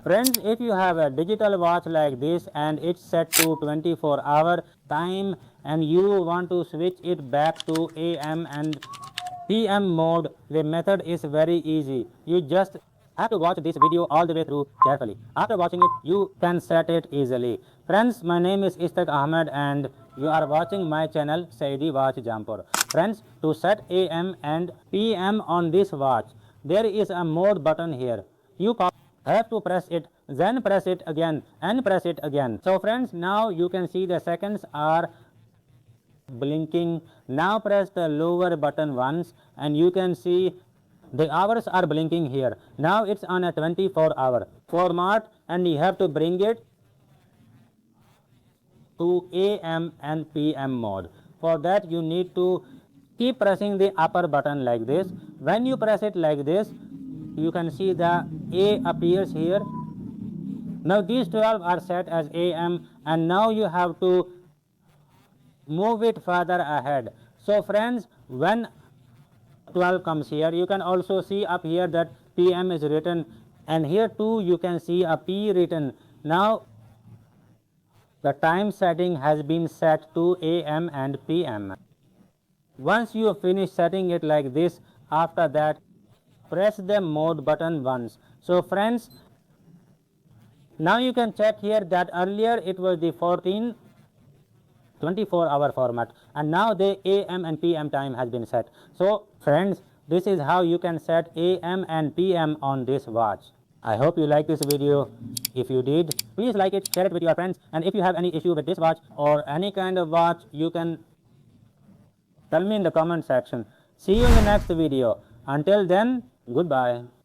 Friends, if you have a digital watch like this and it's set to 24-hour time and you want to switch it back to AM and PM mode, the method is very easy. You just have to watch this video all the way through carefully. After watching it, you can set it easily. Friends, my name is Istaq Ahmed and you are watching my channel Saidi Watch Jampur. Friends, to set AM and PM on this watch, there is a mode button here. You have to press it, then press it again and press it again. So friends, now you can see the seconds are blinking. Now press the lower button once and you can see the hours are blinking here. Now it's on a 24-hour format and you have to bring it to AM and PM mode. For that you need to keep pressing the upper button like this. When you press it like this, you can see the A appears here. Now these 12 are set as AM and now you have to move it further ahead. So friends, when 12 comes here, you can also see up here that PM is written and here too you can see a P written. Now the time setting has been set to AM and PM. Once you finish setting it like this, after that press the mode button once. So friends, now you can check here that earlier it was the 24-hour format and now the AM and PM time has been set. So friends, this is how you can set AM and PM on this watch. I hope you like this video. If you did, please like it, share it with your friends, and if you have any issue with this watch or any kind of watch, you can tell me in the comment section. See you in the next video. Until then, goodbye.